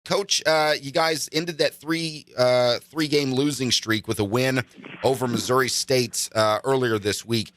Coach, you guys ended that three-game losing streak with a win over Missouri State earlier this week.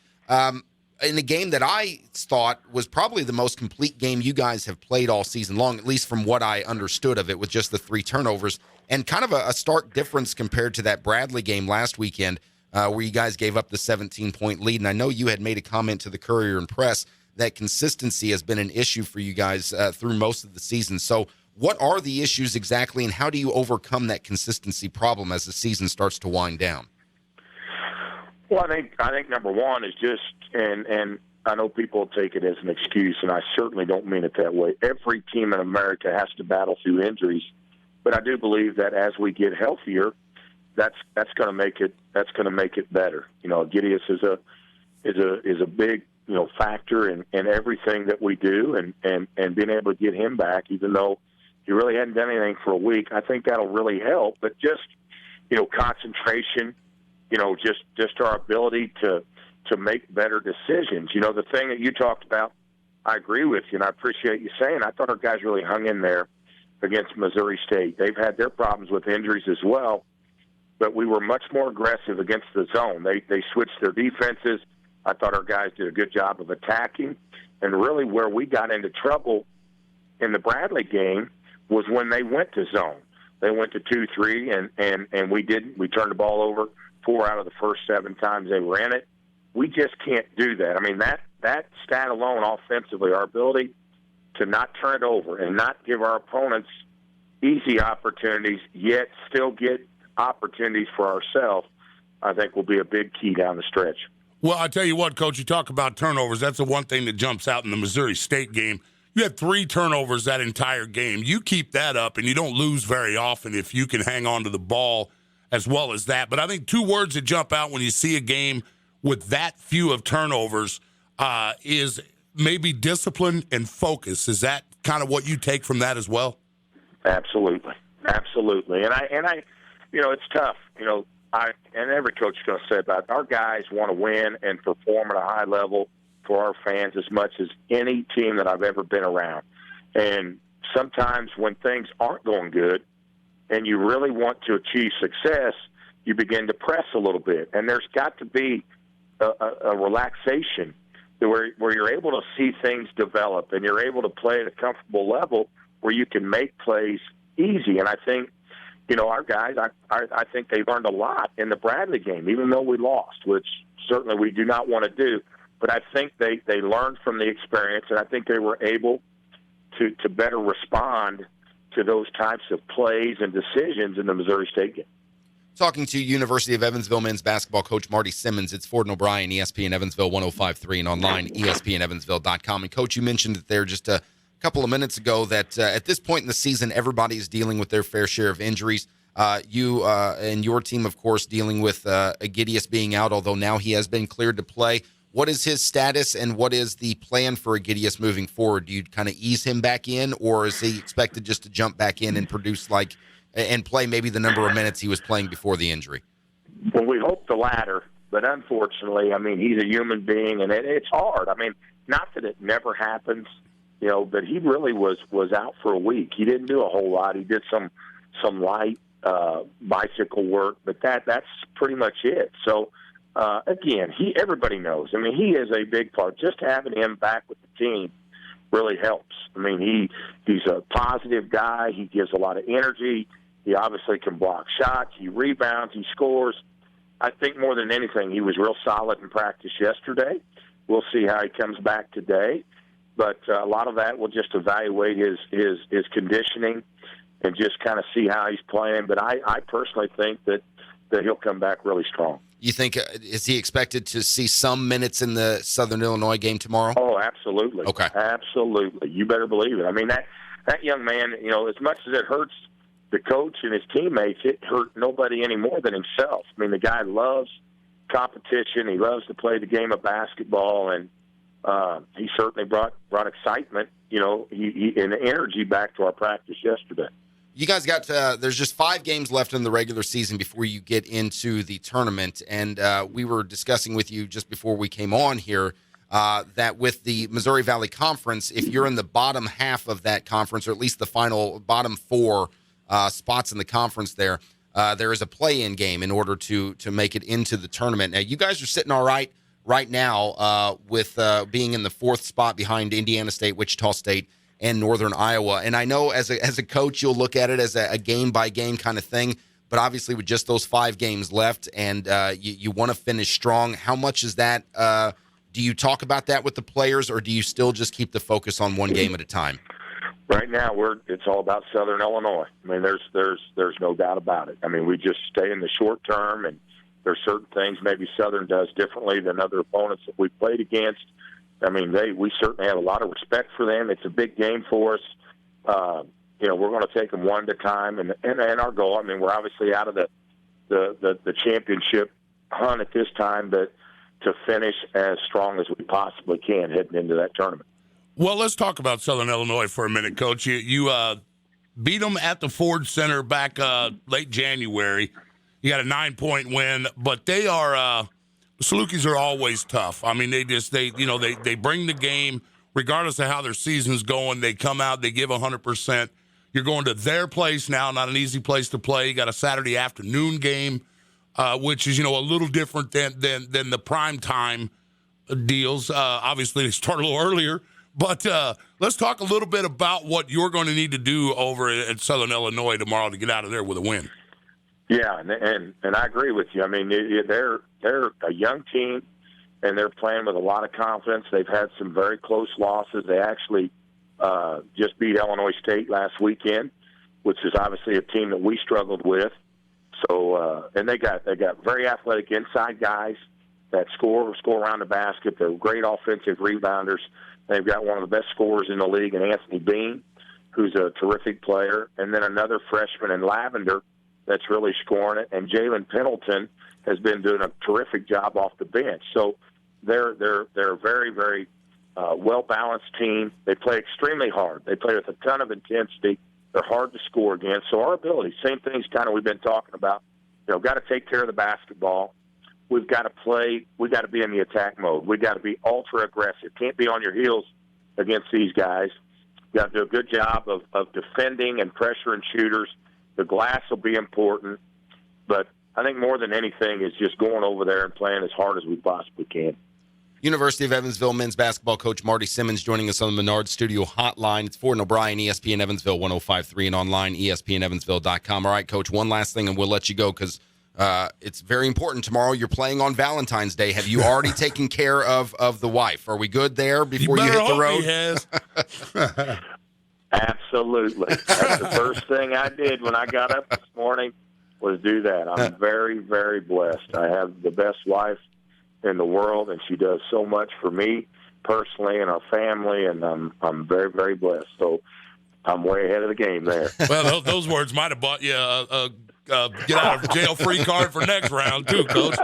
In a game that I thought was probably the most complete game you guys have played all season long, at least from what I understood of it, with just the 3 turnovers, and kind of a stark difference compared to that Bradley game last weekend where you guys gave up the 17-point lead. And I know you had made a comment to the Courier and Press that consistency has been an issue for you guys through most of the season. So what are the issues exactly, and how do you overcome that consistency problem as the season starts to wind down? Well, I think number one is just, and I know people take it as an excuse, and I certainly don't mean it that way. Every team in America has to battle through injuries, but I do believe that as we get healthier, that's going to make it better. You know, Gideus is a big factor in everything that we do, and being able to get him back, even though he really hadn't done anything for a week, I think that'll really help. But just concentration. Just our ability to make better decisions. The thing that you talked about, I agree with you, and I appreciate you saying. I thought our guys really hung in there against Missouri State. They've had their problems with injuries as well, but we were much more aggressive against the zone. They switched their defenses. I thought our guys did a good job of attacking, and really where we got into trouble in the Bradley game was when they went to zone. They went to 2-3, and we didn't. We turned the ball over 4 out of the first 7 times they were in it. We just can't do that. I mean, that stat alone offensively, our ability to not turn it over and not give our opponents easy opportunities, yet still get opportunities for ourselves, I think will be a big key down the stretch. Well, I tell you what, Coach, you talk about turnovers. That's the one thing that jumps out in the Missouri State game. You had 3 turnovers that entire game. You keep that up, and you don't lose very often if you can hang on to the ball as well as that. But I think 2 words that jump out when you see a game with that few of turnovers is maybe discipline and focus. Is that kind of what you take from that as well? Absolutely. And I it's tough. And every coach is going to say about it. Our guys want to win and perform at a high level for our fans as much as any team that I've ever been around. And sometimes when things aren't going good, and you really want to achieve success, you begin to press a little bit. And there's got to be a relaxation where you're able to see things develop and you're able to play at a comfortable level where you can make plays easy. And I think, our guys, I think they learned a lot in the Bradley game, even though we lost, which certainly we do not want to do. But I think they learned from the experience, and I think they were able to better respond to those types of plays and decisions in the Missouri State game. Talking to University of Evansville men's basketball coach Marty Simmons. It's Ford and O'Brien, ESPN Evansville 105.3, and online, ESPNEvansville.com. And, Coach, you mentioned it there just a couple of minutes ago that at this point in the season, everybody is dealing with their fair share of injuries. You and your team, of course, dealing with Gideus being out, although now he has been cleared to play. What is his status, and what is the plan for Gideus moving forward? Do you kind of ease him back in, or is he expected just to jump back in and produce and play maybe the number of minutes he was playing before the injury? Well, we hope the latter, but unfortunately, he's a human being, and it's hard. Not that it never happens, but he really was out for a week. He didn't do a whole lot. He did some light bicycle work, but that's pretty much it. So, again, everybody knows. He is a big part. Just having him back with the team really helps. He's a positive guy. He gives a lot of energy. He obviously can block shots. He rebounds. He scores. I think more than anything, he was real solid in practice yesterday. We'll see how he comes back today. But a lot of that will just evaluate his conditioning and just kind of see how he's playing. But I personally think that he'll come back really strong. You think, is he expected to see some minutes in the Southern Illinois game tomorrow? Oh, absolutely. Okay. Absolutely. You better believe it. That young man, as much as it hurts the coach and his teammates, it hurt nobody any more than himself. The guy loves competition. He loves to play the game of basketball, and he certainly brought excitement, and energy back to our practice yesterday. You guys got there's just 5 games left in the regular season before you get into the tournament, and we were discussing with you just before we came on here that with the Missouri Valley Conference, if you're in the bottom half of that conference, or at least the final bottom 4 spots in the conference there. There is a play-in game in order to make it into the tournament. Now, you guys are sitting all right now with being in the 4th spot behind Indiana State, Wichita State, and Northern Iowa. And I know as a coach, you'll look at it as a game-by-game kind of thing, but obviously with just those 5 games left and you want to finish strong, how much is that? Do you talk about that with the players, or do you still just keep the focus on one game at a time? Right now, it's all about Southern Illinois. I mean, there's no doubt about it. I mean, we just stay in the short term, and there's certain things maybe Southern does differently than other opponents that we played against. I mean, we certainly have a lot of respect for them. It's a big game for us. We're going to take them one at a time, and our goal. I mean, we're obviously out of the championship hunt at this time, but to finish as strong as we possibly can heading into that tournament. Well, let's talk about Southern Illinois for a minute, Coach. You beat them at the Ford Center back late January. You got a 9-point win, but they are Salukis are always tough. I mean, they bring the game regardless of how their season's going. They come out, they give 100%. You're going to their place now, not an easy place to play. You got a Saturday afternoon game, which is a little different than the prime time deals. Obviously, they start a little earlier. But let's talk a little bit about what you're going to need to do over at Southern Illinois tomorrow to get out of there with a win. Yeah, and I agree with you. I mean, they're a young team, and they're playing with a lot of confidence. They've had some very close losses. They actually just beat Illinois State last weekend, which is obviously a team that we struggled with. So, and they got very athletic inside guys that score around the basket. They're great offensive rebounders. They've got one of the best scorers in the league, in Anthony Bean, who's a terrific player, and then another freshman in Lavender that's really scoring it. And Jalen Pendleton has been doing a terrific job off the bench. So they're a very, very well-balanced team. They play extremely hard. They play with a ton of intensity. They're hard to score against. So our ability, same things kind of we've been talking about. Got to take care of the basketball. We've got to play. We've got to be in the attack mode. We've got to be ultra aggressive. Can't be on your heels against these guys. You've got to do a good job of defending and pressuring shooters. The glass will be important. But I think more than anything is just going over there and playing as hard as we possibly can. University of Evansville men's basketball coach Marty Simmons joining us on the Menard Studio Hotline. It's Ford and O'Brien, ESPN Evansville 105.3 and online, ESPNEvansville.com. All right, Coach, one last thing, and we'll let you go because it's very important. Tomorrow you're playing on Valentine's Day. Have you already taken care of the wife? Are we good there before you hit the road? He has. Absolutely. That's the first thing I did when I got up this morning was do that. I'm very, very blessed. I have the best wife in the world, and she does so much for me personally and our family, and I'm very, very blessed. So I'm way ahead of the game there. Well, those words might have bought you a get out of jail free card for next round too, Coach.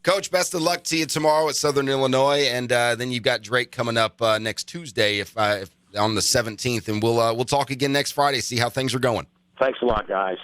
Coach, best of luck to you tomorrow at Southern Illinois, and then you've got Drake coming up next Tuesday, if on the 17th, and we'll talk again next Friday. See how things are going. Thanks a lot, guys.